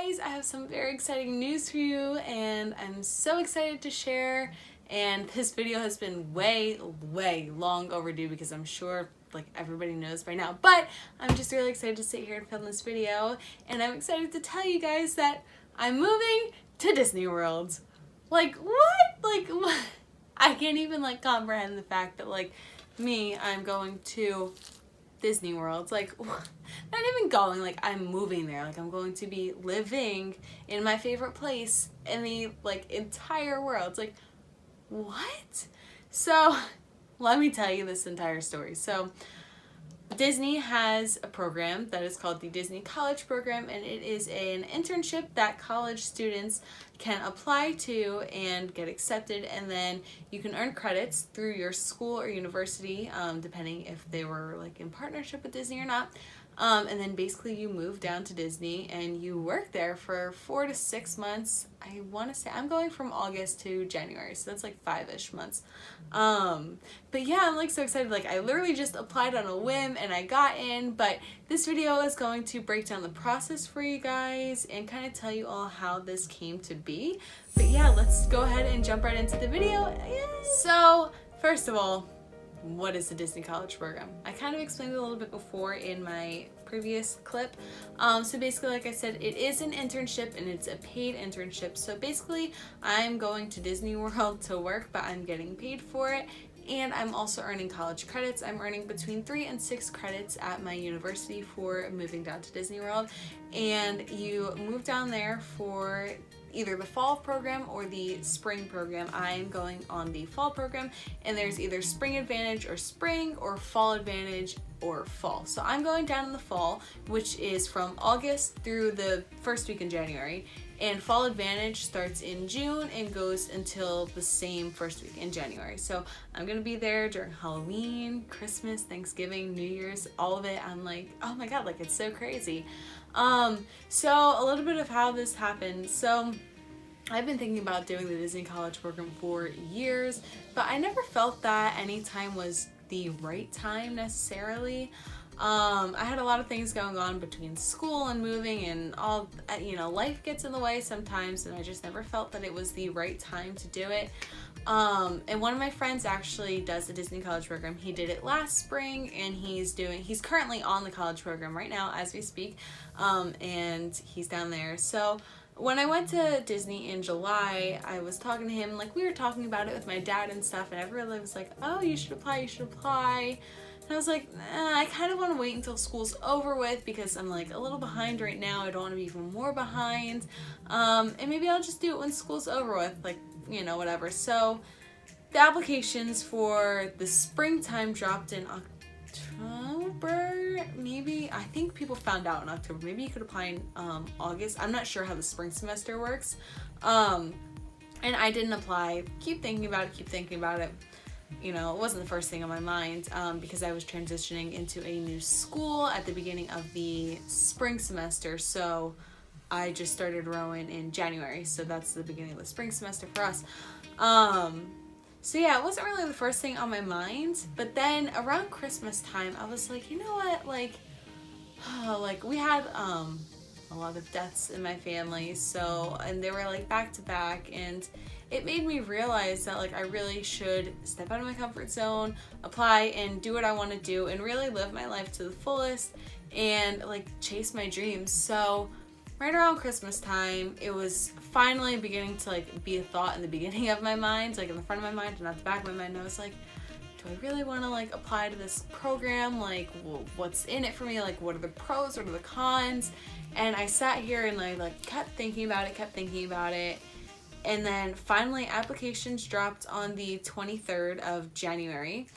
guys, I have some very exciting news for you and I'm so excited to share. And this video has been way long overdue because I'm sure like everybody knows by now, but I'm just really excited to sit here and film this video, and I'm excited to tell you guys that I'm moving to Disney World. Like what? Like what? I can't even like comprehend the fact that like I'm going to Disney World. Like not even going, like I'm moving there. Like I'm going to be living in my favorite place in the like entire world. It's like what? So let me tell you this entire story. So Disney has a program that is called the Disney College Program, and it is an internship that college students can apply to and get accepted, and then you can earn credits through your school or university, depending if they were like in partnership with Disney or not. And then basically you move down to Disney and you work there for 4 to 6 months. I want to say I'm going from August to January, so that's like 5-ish months. But yeah, I'm like so excited. Like I literally just applied on a whim and I got in, but this video is going to break down the process for you guys and kind of tell you all how this came to be. But yeah, let's go ahead and jump right into the video. So first of all, what is the Disney College Program? I kind of explained it a little bit before in my previous clip. So basically, like I said, it is an internship and it's a paid internship. So basically, I'm going to Disney World to work, but I'm getting paid for it. And I'm also earning college credits. I'm earning between 3 and 6 credits at my university for moving down to Disney World. And you move down there for either the fall program or the spring program. I'm going on the fall program, and there's either spring advantage or spring, or fall advantage or fall. So I'm going down in the fall, which is from August through the first week in January, and fall advantage starts in June and goes until the same first week in January. So I'm gonna be there during Halloween, Christmas, Thanksgiving, New Year's, all of it. I'm like, oh my god, like it's so crazy. So a little bit of how this happened. So I've been thinking about doing the Disney College Program for years, but I never felt that any time was the right time necessarily. I had a lot of things going on between school and moving and all, you know, life gets in the way sometimes, and I just never felt that it was the right time to do it. And one of my friends actually does the Disney College Program. He did it last spring, and he's currently on the college program right now as we speak, and he's down there. So when I went to Disney in July, I was talking to him, like we were talking about it with my dad and stuff, and everyone was like, oh, you should apply, you should apply. And I was like, I kind of want to wait until school's over with because I'm like a little behind right now. I don't want to be even more behind. And maybe I'll just do it when school's over with, like, you know, whatever. So the applications for the springtime dropped in October, maybe. I think people found out in October. Maybe you could apply in August. I'm not sure how the spring semester works. And I didn't apply. Keep thinking about it. You know, it wasn't the first thing on my mind because I was transitioning into a new school at the beginning of the spring semester. So I just started rowing in January. So that's the beginning of the spring semester for us. So yeah, it wasn't really the first thing on my mind. But then around Christmas time, I was like, you know what? Like we had a lot of deaths in my family. So, and they were like back to back, and it made me realize that like I really should step out of my comfort zone, apply and do what I want to do and really live my life to the fullest and like chase my dreams. So right around Christmas time, it was finally beginning to like be a thought in the beginning of my mind, like in the front of my mind and not the back of my mind. And I was like, do I really want to like apply to this program? Like, well, what's in it for me? Like, what are the pros? What are the cons? And I sat here and I like kept thinking about it. And then finally applications dropped on the 23rd of January,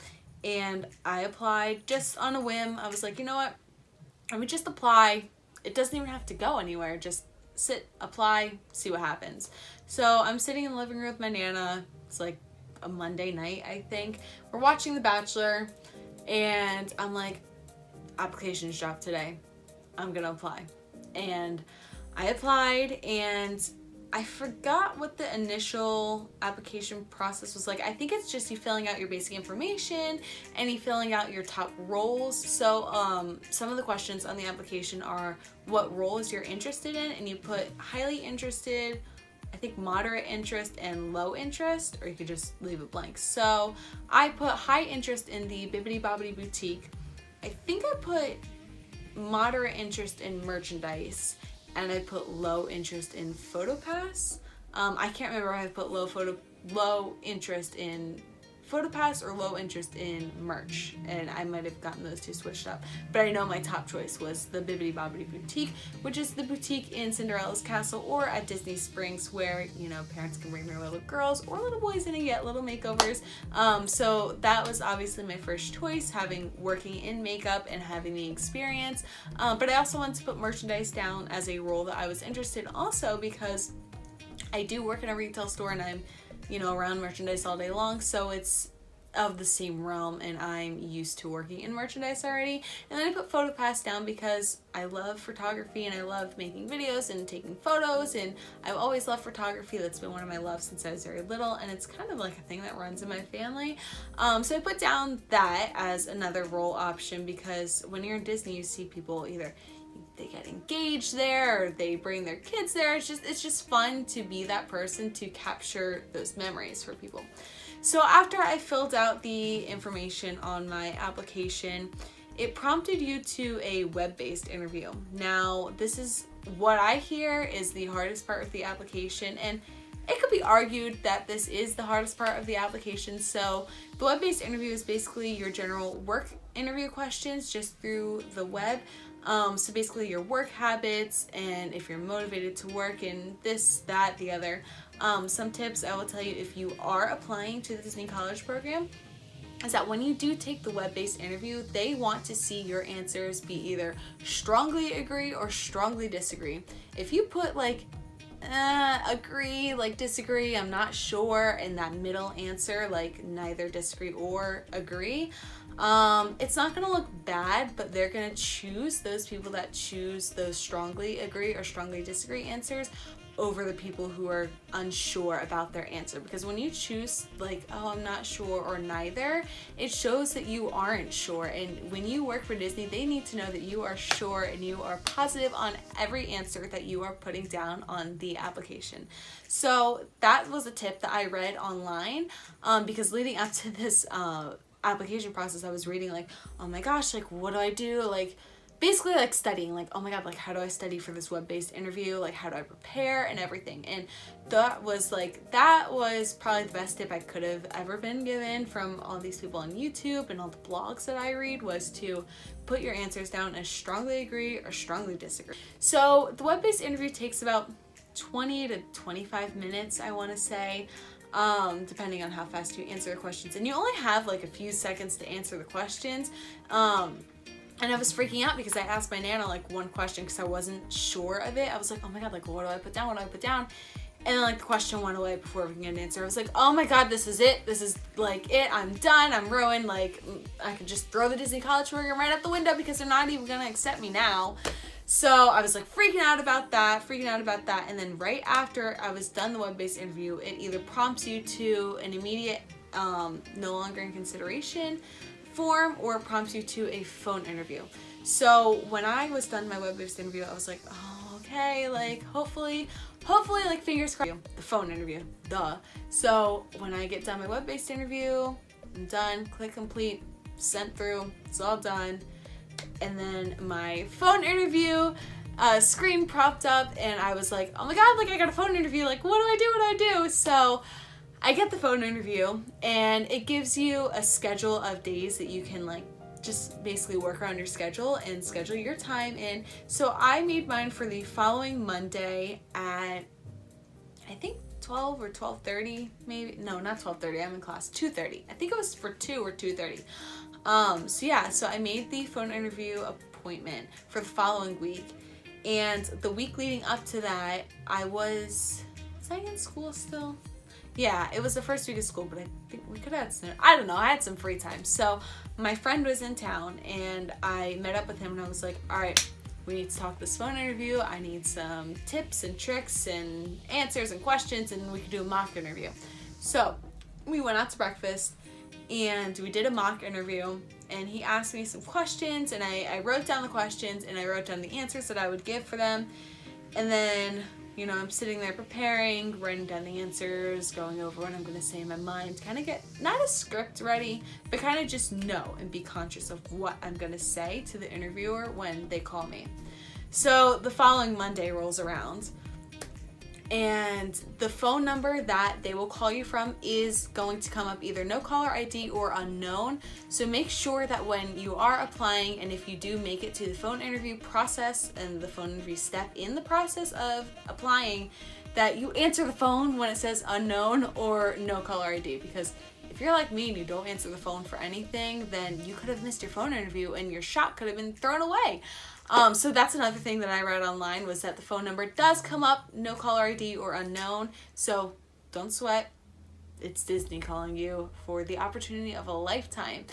and I applied just on a whim. I was like, you know what? I would just apply. It doesn't even have to go anywhere. Just apply, see what happens. So I'm sitting in the living room with my Nana. It's like a Monday night, I think. We're watching The Bachelor, and I'm like, applications dropped today. I'm gonna apply. And I applied, and I forgot what the initial application process was like. I think it's just you filling out your basic information and you filling out your top roles. So some of the questions on the application are what roles you're interested in, and you put highly interested, I think moderate interest, and low interest, or you could just leave it blank. So I put high interest in the Bibbidi Bobbidi Boutique. I think I put moderate interest in merchandise, and I put low interest in PhotoPass. I can't remember if I put low interest in PhotoPass or low interest in merch, and I might have gotten those two switched up. But I know my top choice was the Bibbidi Bobbidi Boutique, which is the boutique in Cinderella's Castle or at Disney Springs, where, you know, parents can bring their little girls or little boys in and get little makeovers. So that was obviously my first choice, having working in makeup and having the experience. But I also wanted to put merchandise down as a role that I was interested in also, because I do work in a retail store and I'm, you know, around merchandise all day long, so it's of the same realm and I'm used to working in merchandise already. And then I put PhotoPass down because I love photography and I love making videos and taking photos, and I've always loved photography. That's been one of my loves since I was very little, and it's kind of like a thing that runs in my family. So I put down that as another role option, because when you're in Disney you see people either they get engaged there or they bring their kids there. It's just fun to be that person to capture those memories for people. So after I filled out the information on my application, it prompted you to a web-based interview. Now, this is what I hear is the hardest part of the application, and it could be argued that this is the hardest part of the application. So the web-based interview is basically your general work interview questions just through the web. So basically your work habits and if you're motivated to work in this, that, the other. Some tips I will tell you if you are applying to the Disney College program is that when you do take the web-based interview, they want to see your answers be either strongly agree or strongly disagree. If you put like agree, like disagree, I'm not sure, in that middle answer, like neither disagree or agree, it's not gonna look bad, but they're gonna choose those people that choose those strongly agree or strongly disagree answers over the people who are unsure about their answer. Because when you choose like, oh, I'm not sure or neither, it shows that you aren't sure. And when you work for Disney, they need to know that you are sure and you are positive on every answer that you are putting down on the application. So that was a tip that I read online, because leading up to this application process, I was reading like, oh my gosh, like what do I do? Like basically like studying, like, oh my god, like how do I study for this web-based interview? Like how do I prepare and everything? And that was probably the best tip I could have ever been given from all these people on YouTube and all the blogs that I read, was to put your answers down as strongly agree or strongly disagree. So the web-based interview takes about 20 to 25 minutes, I want to say, depending on how fast you answer the questions. And you only have like a few seconds to answer the questions. And I was freaking out because I asked my Nana like one question because I wasn't sure of it. I was like, oh my god, like what do I put down? What do I put down? And then like the question went away before we could get an answer. I was like, oh my god, this is it. This is like it. I'm done. I'm ruined. Like I could just throw the Disney College program right out the window because they're not even gonna accept me now. So I was like freaking out about that. And then right after I was done the web-based interview, it either prompts you to an immediate no longer in consideration form, or it prompts you to a phone interview. So when I was done my web-based interview, I was like, oh, okay, like hopefully, like fingers crossed. The phone interview, duh. So when I get done my web-based interview, I'm done, click complete, sent through, it's all done. And then my phone interview screen popped up and I was like, oh my god, like I got a phone interview, like what do I do? So I get the phone interview and it gives you a schedule of days that you can like just basically work around your schedule and schedule your time in. So I made mine for the following Monday at I think 12 or 12:30 maybe. No, not 12:30, I'm in class. 2:30. I think it was for 2 or 2:30. So yeah, so I made the phone interview appointment for the following week, and the week leading up to that was I in school still? Yeah, it was the first week of school, but I think we could have had some, I don't know, I had some free time. So my friend was in town and I met up with him and I was like, all right, we need to talk this phone interview. I need some tips and tricks and answers and questions, and we could do a mock interview. So we went out to breakfast and we did a mock interview, and he asked me some questions, and I wrote down the questions and I wrote down the answers that I would give for them. And then, you know, I'm sitting there preparing, writing down the answers, going over what I'm going to say in my mind, kind of get, not a script ready, but kind of just know and be conscious of what I'm going to say to the interviewer when they call me. So the following Monday rolls around, and the phone number that they will call you from is going to come up either no caller ID or unknown. So make sure that when you are applying, and if you do make it to the phone interview process and the phone interview step in the process of applying, that you answer the phone when it says unknown or no caller ID. Because if you're like me and you don't answer the phone for anything, then you could have missed your phone interview and your shot could have been thrown away. So that's another thing that I read online, was that the phone number does come up, no caller ID or unknown. So don't sweat. It's Disney calling you for the opportunity of a lifetime.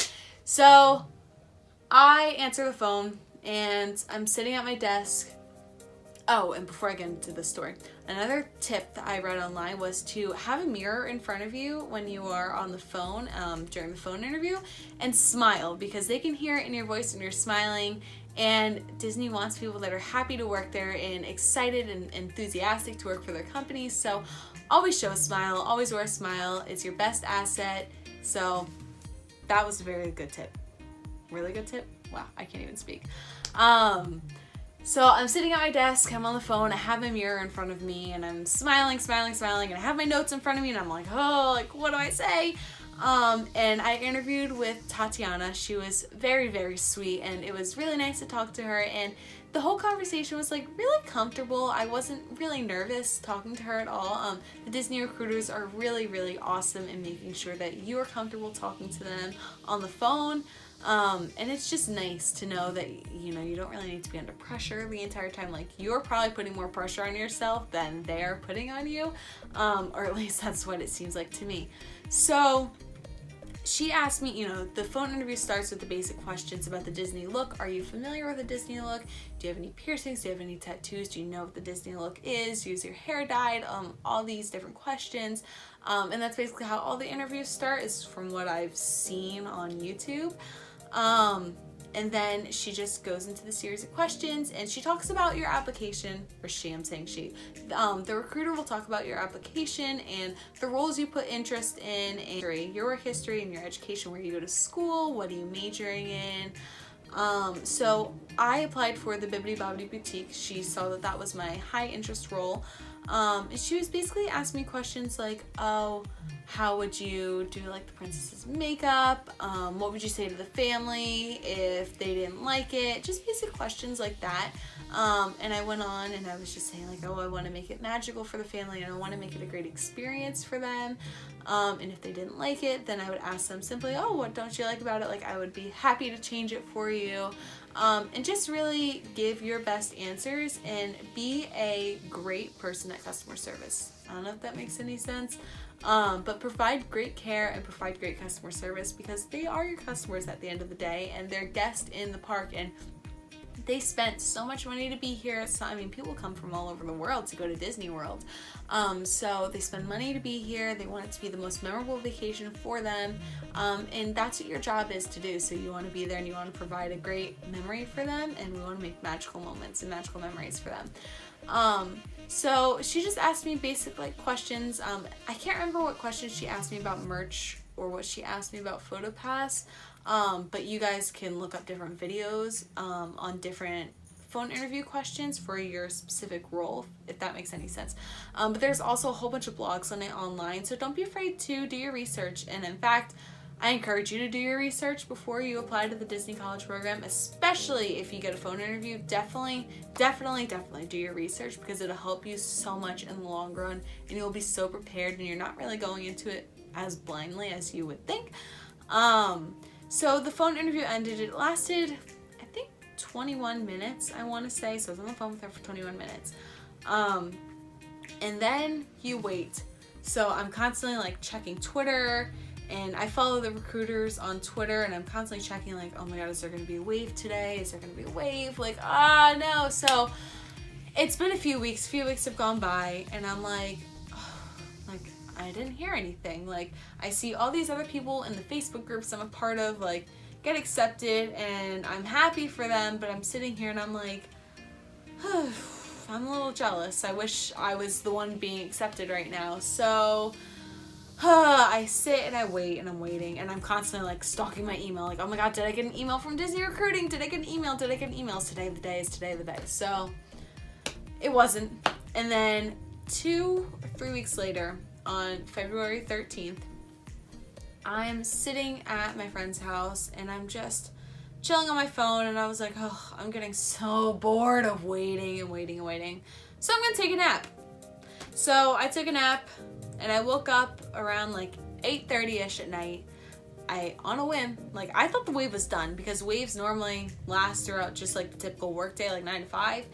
So I answer the phone and I'm sitting at my desk. Oh, and before I get into the story, another tip that I read online was to have a mirror in front of you when you are on the phone during the phone interview, and smile, because they can hear it in your voice when you're smiling. And Disney wants people that are happy to work there and excited and enthusiastic to work for their company. So always show a smile, always wear a smile. It's your best asset. So that was a very good tip. Really good tip? Wow, I can't even speak. So I'm sitting at my desk, I'm on the phone, I have a mirror in front of me, and I'm smiling, and I have my notes in front of me, and I'm like, oh, like, what do I say? And I interviewed with Tatiana. She was very, very sweet, and it was really nice to talk to her, and the whole conversation was like really comfortable. I wasn't really nervous talking to her at all. The Disney recruiters are really, really awesome in making sure that you are comfortable talking to them on the phone. And it's just nice to know that, you know, you don't really need to be under pressure the entire time. Like, you're probably putting more pressure on yourself than they are putting on you, or at least that's what it seems like to me. So she asked me, you know, the phone interview starts with the basic questions about the Disney look. Are you familiar with the Disney look? Do you have any piercings? Do you have any tattoos? Do you know what the Disney look is? Is your hair dyed? All these different questions. And that's basically how all the interviews start, is from what I've seen on YouTube. And then she just goes into the series of questions, and she talks about your application, or I'm saying she. The recruiter will talk about your application and the roles you put interest in, and your work history and your education, where you go to school, what are you majoring in. So I applied for the Bibbidi Bobbidi Boutique. She saw that that was my high interest role. And she was basically asking me questions like, oh, how would you do like the princess's makeup? What would you say to the family if they didn't like it? Just basic questions like that. And I went on and I was just saying like, oh, I want to make it magical for the family and I want to make it a great experience for them. And if they didn't like it, then I would ask them simply, oh, what don't you like about it? Like, I would be happy to change it for you. And just really give your best answers and be a great person at customer service. I don't know if that makes any sense, but provide great care and provide great customer service, because they are your customers at the end of the day, and they're guests in the park, and they spent so much money to be here. So, I mean, people come from all over the world to go to Disney World. So they spend money to be here. They want it to be the most memorable vacation for them. And that's what your job is to do. So you want to be there and you want to provide a great memory for them. And we want to make magical moments and magical memories for them. So she just asked me basic like questions. I can't remember what questions she asked me about merch or what she asked me about PhotoPass. But you guys can look up different videos on different phone interview questions for your specific role, if that makes any sense. But there's also a whole bunch of blogs on it online, so don't be afraid to do your research. And in fact, I encourage you to do your research before you apply to the Disney College program, especially if you get a phone interview. Definitely do your research, because it'll help you so much in the long run, and you'll be so prepared, and you're not really going into it as blindly as you would think. So the phone interview ended. It lasted, I think, 21 minutes, I want to say. So I was on the phone with her for 21 minutes. And then you wait. So I'm constantly like checking Twitter And I follow the recruiters on Twitter, and I'm constantly checking like, oh my god, is there going to be a wave today? Is there going to be a wave? Like, no. So it's been a few weeks have gone by, and I'm like, oh, like, I didn't hear anything. Like, I see all these other people in the Facebook groups I'm a part of, like, get accepted, and I'm happy for them, but I'm sitting here and I'm like, I'm a little jealous. I wish I was the one being accepted right now. So I sit and I wait, and I'm waiting, and I'm constantly like stalking my email, like, oh my god, did I get an email from Disney Recruiting? Did I get an email? Did I get an email? Today the day is today the day. So it wasn't. And then 2 or 3 weeks later, on February 13th, I'm sitting at my friend's house, and I'm just chilling on my phone, and I was like, oh, I'm getting so bored of waiting and waiting and waiting. So I'm gonna take a nap. So I took a nap, and I woke up around like 8:30ish at night. On a whim, like, I thought the wave was done, because waves normally last throughout just like the typical workday, like 9 to 5.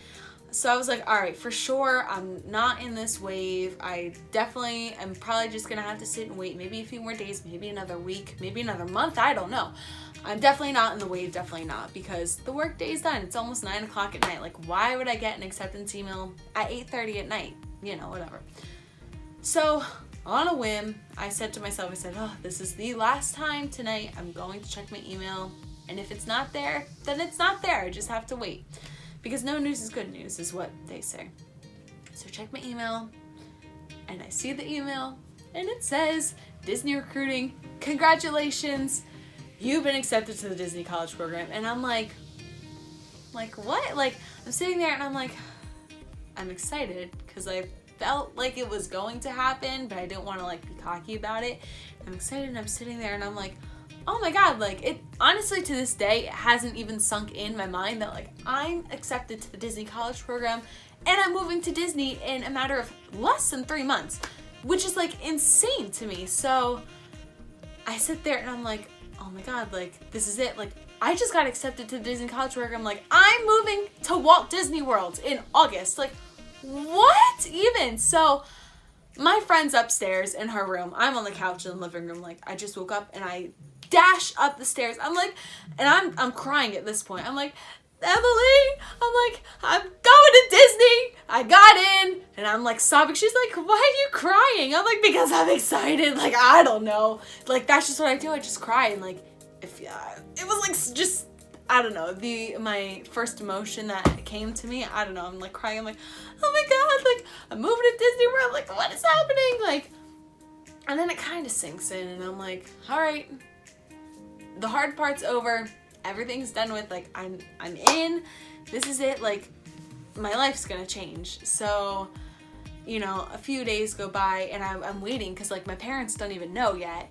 So I was like, all right, for sure, I'm not in this wave. I definitely am probably just gonna have to sit and wait maybe a few more days, maybe another week, maybe another month, I don't know. I'm definitely not in the wave, definitely not, because the work day is done. It's almost 9 o'clock at night. Like, why would I get an acceptance email at 8:30 at night? You know, whatever. So on a whim, I said to myself, I said, oh, this is the last time tonight I'm going to check my email, and if it's not there, then it's not there. I just have to wait, because no news is good news, is what they say. So check my email, and I see the email, and it says, Disney Recruiting, congratulations, you've been accepted to the Disney College Program. And I'm like what? Like, I'm sitting there and I'm like, I'm excited, because I felt like it was going to happen, but I didn't want to like be cocky about it. I'm excited, and I'm sitting there and I'm like, oh my god, like, it honestly to this day, it hasn't even sunk in my mind that like I'm accepted to the Disney College Program, and I'm moving to Disney in a matter of less than 3 months, which is like insane to me. So I sit there and I'm like, oh my god, like, this is it. Like, I just got accepted to the Disney College Program. Like, I'm moving to Walt Disney World in August. Like, what even? So my friend's upstairs in her room. I'm on the couch in the living room. Like, I just woke up and I dash up the stairs. I'm like, and I'm crying at this point. I'm like, Emily, I'm going to Disney. I got in, and I'm like sobbing. She's like, why are you crying? I'm like, because I'm excited. Like, I don't know. Like, that's just what I do. I just cry. And like, it was like just, I don't know, my first emotion that came to me. I don't know. I'm like crying. I'm like, oh my god, like, I'm moving to Disney World. Like, what is happening? Like, and then it kind of sinks in, and I'm like, all right, the hard part's over. Everything's done with. Like, I'm in. This is it. Like, my life's gonna change. So, you know, a few days go by, and I'm waiting, because like my parents don't even know yet.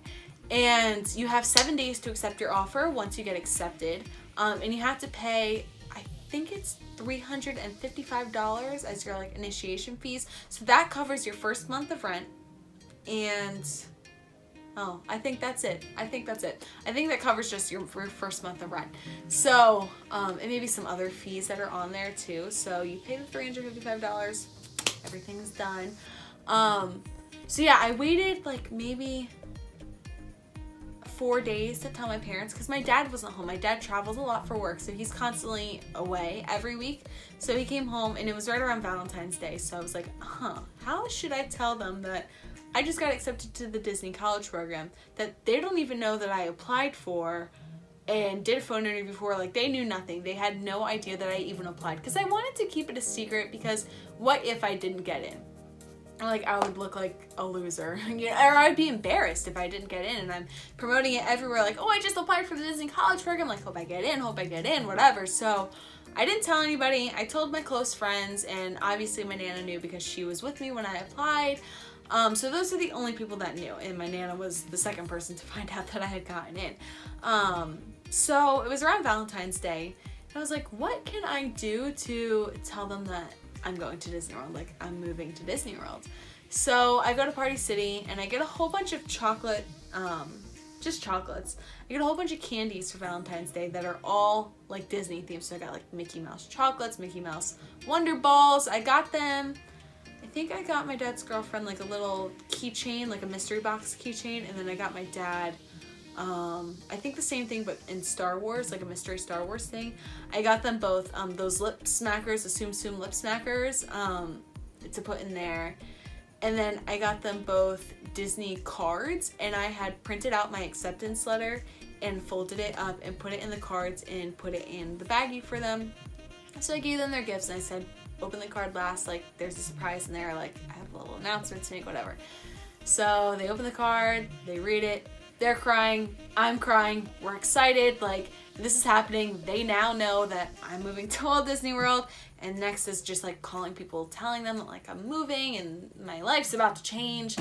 And you have 7 days to accept your offer once you get accepted. And you have to pay, I think it's $355 as your like initiation fees. So that covers your first month of rent, and I think that's it. I think that covers just your first month of rent. So, and maybe some other fees that are on there too. So you pay the $355, everything's done. So yeah, I waited like maybe 4 days to tell my parents, because my dad wasn't home. My dad travels a lot for work, so he's constantly away every week. So he came home, and it was right around Valentine's Day. So I was like, how should I tell them that I just got accepted to the Disney College Program, that they don't even know that I applied for and did a phone interview for? Like, they knew nothing. They had no idea that I even applied, because I wanted to keep it a secret, because what if I didn't get in? Like, I would look like a loser, you know, or I'd be embarrassed if I didn't get in, and I'm promoting it everywhere, like, oh, I just applied for the Disney College Program, like, hope I get in, whatever. So I didn't tell anybody. I told my close friends, and obviously my Nana knew, because she was with me when I applied. So those are the only people that knew, and my Nana was the second person to find out that I had gotten in. So it was around Valentine's Day, and I was like, what can I do to tell them that I'm going to Disney World, like, I'm moving to Disney World? So I go to Party City, and I get a whole bunch of chocolate, just chocolates. I get a whole bunch of candies for Valentine's Day that are all like Disney themed. So I got like Mickey Mouse chocolates, Mickey Mouse Wonder Balls. I got them, I think I got my dad's girlfriend like a little keychain, like a mystery box keychain, and then I got my dad, I think the same thing but in Star Wars, like a mystery Star Wars thing. I got them both those lip smackers, the Tsum Tsum lip smackers, to put in there. And then I got them both Disney cards, and I had printed out my acceptance letter and folded it up and put it in the cards and put it in the baggie for them. So I gave them their gifts and I said, open the card last, like there's a surprise in there, like I have a little announcement to make, whatever. So they open the card, they read it, they're crying, I'm crying, we're excited, like this is happening. They now know that I'm moving to Walt Disney World, and next is just like calling people, telling them that like I'm moving and my life's about to change.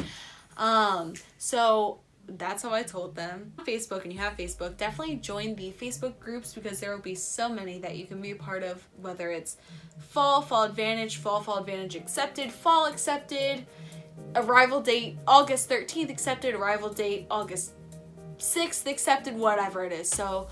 So that's how I told them. Facebook, and you have Facebook, definitely join the Facebook groups because there will be so many that you can be a part of, whether it's fall advantage, fall advantage accepted, fall accepted, arrival date August 13th accepted, arrival date August 6th accepted, whatever it is. So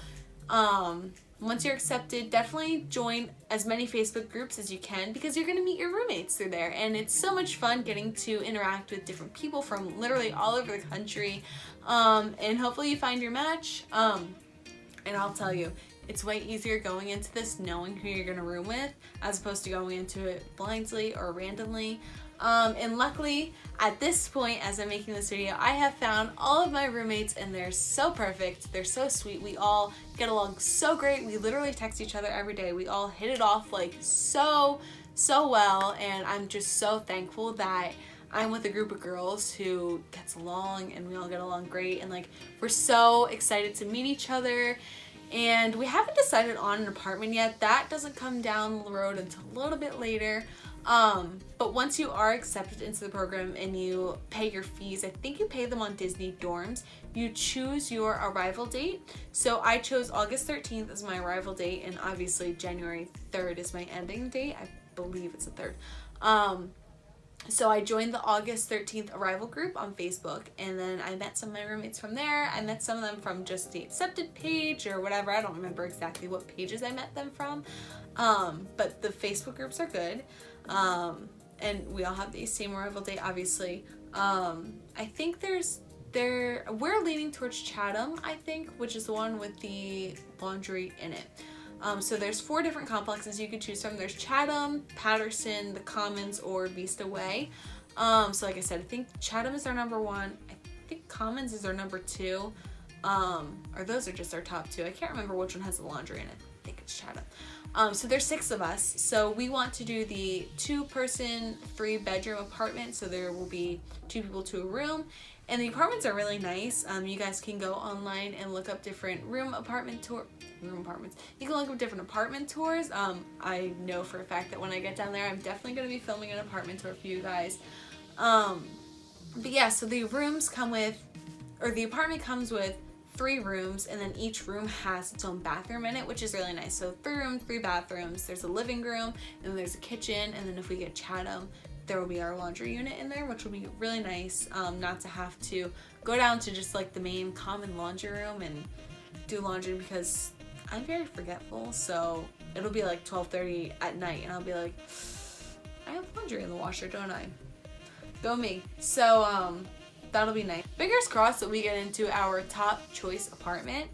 once you're accepted, definitely join as many Facebook groups as you can because you're going to meet your roommates through there, and it's so much fun getting to interact with different people from literally all over the country, and hopefully you find your match. And I'll tell you, it's way easier going into this knowing who you're going to room with as opposed to going into it blindly or randomly. And luckily, at this point, as I'm making this video, I have found all of my roommates, and they're so perfect. They're so sweet. We all get along so great. We literally text each other every day. We all hit it off like so well, and I'm just so thankful that I'm with a group of girls who gets along, and we all get along great, and like we're so excited to meet each other. And we haven't decided on an apartment yet. That doesn't come down the road until a little bit later. But once you are accepted into the program and you pay your fees, I think you pay them on Disney dorms, you choose your arrival date. So I chose August 13th as my arrival date, and obviously January 3rd is my ending date. I believe it's the 3rd. So I joined the August 13th arrival group on Facebook, and then I met some of my roommates from there. I met some of them from just the accepted page or whatever. I don't remember exactly what pages I met them from. But the Facebook groups are good. And we all have the same arrival date, obviously. I think we're leaning towards Chatham, I think, which is the one with the laundry in it. So there's 4 different complexes you could choose from. There's Chatham, Patterson, the Commons, or Vista Way. So like I said, I think Chatham is our number 1. I think Commons is our number 2. Or those are just our top 2. I can't remember which one has the laundry in it. I think it's Chatham. So there's 6 of us. So we want to do the 2-person, 3-bedroom apartment. So there will be 2 people to a room. And the apartments are really nice. You guys can go online and look up different apartments. You can look up different apartment tours. I know for a fact that when I get down there, I'm definitely going to be filming an apartment tour for you guys. But yeah, so the apartment comes with 3 rooms, and then each room has its own bathroom in it, which is really nice. So 3 rooms, 3 bathrooms. There's a living room, and then there's a kitchen, and then if we get Chatham, there will be our laundry unit in there, which will be really nice, not to have to go down to just like the main common laundry room and do laundry, because I'm very forgetful. So it'll be like 12:30 at night, and I'll be like, I have laundry in the washer, don't I? Go me. So that'll be nice. Fingers crossed that we get into our top choice apartment,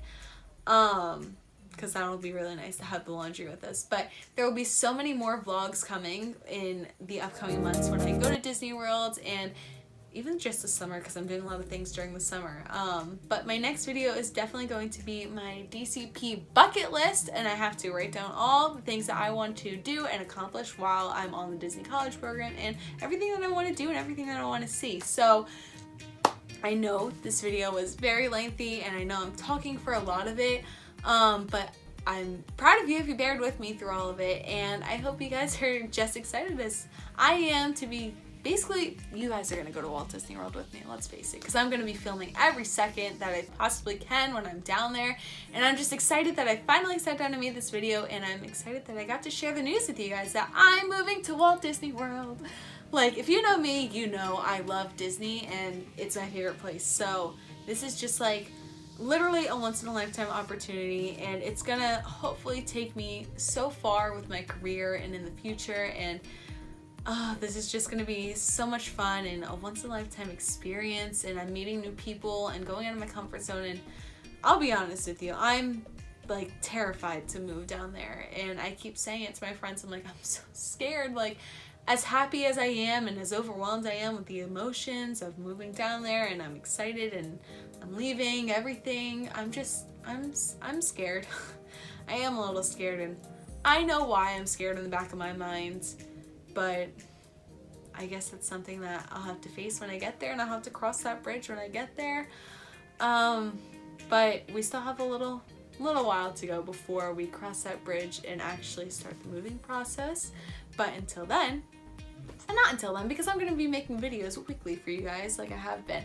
because that'll be really nice to have the laundry with us. But there will be so many more vlogs coming in the upcoming months when I go to Disney World, and even just the summer, because I'm doing a lot of things during the summer. But my next video is definitely going to be my DCP bucket list, and I have to write down all the things that I want to do and accomplish while I'm on the Disney College program, and everything that I want to do and everything that I want to see. So I know this video was very lengthy, and I know I'm talking for a lot of it, but I'm proud of you if you bared with me through all of it, and I hope you guys are just excited as I am to be. Basically, you guys are going to go to Walt Disney World with me, let's face it, because I'm going to be filming every second that I possibly can when I'm down there, and I'm just excited that I finally sat down to make this video, and I'm excited that I got to share the news with you guys that I'm moving to Walt Disney World. Like, if you know me, you know I love Disney, and it's my favorite place, so this is just like literally a once-in-a-lifetime opportunity, and it's gonna hopefully take me so far with my career and in the future, and oh, this is just gonna be so much fun and a once-in-a-lifetime experience, and I'm meeting new people and going out of my comfort zone. And I'll be honest with you, I'm like terrified to move down there, and I keep saying it to my friends. I'm like, I'm so scared. Like, as happy as I am and as overwhelmed I am with the emotions of moving down there, and I'm excited and I'm leaving everything, I'm scared. I am a little scared, and I know why I'm scared in the back of my mind, but I guess it's something that I'll have to face when I get there, and I'll have to cross that bridge when I get there. But we still have a little while to go before we cross that bridge and actually start the moving process. But until then, and not until then, because I'm going to be making videos weekly for you guys like I have been.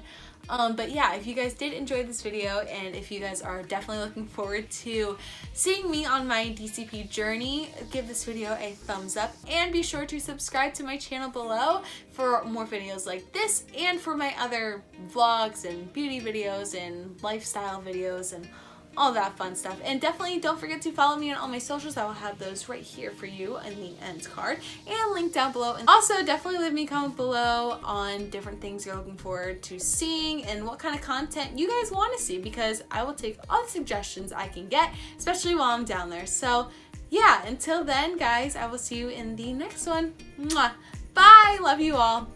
But yeah, if you guys did enjoy this video, and if you guys are definitely looking forward to seeing me on my DCP journey, give this video a thumbs up, and be sure to subscribe to my channel below for more videos like this, and for my other vlogs and beauty videos and lifestyle videos and all that fun stuff. And definitely don't forget to follow me on all my socials. I will have those right here for you in the end card and link down below. And also definitely leave me a comment below on different things you're looking forward to seeing and what kind of content you guys want to see, because I will take all the suggestions I can get, especially while I'm down there. So yeah, until then guys, I will see you in the next one. Mwah. Bye, love you all.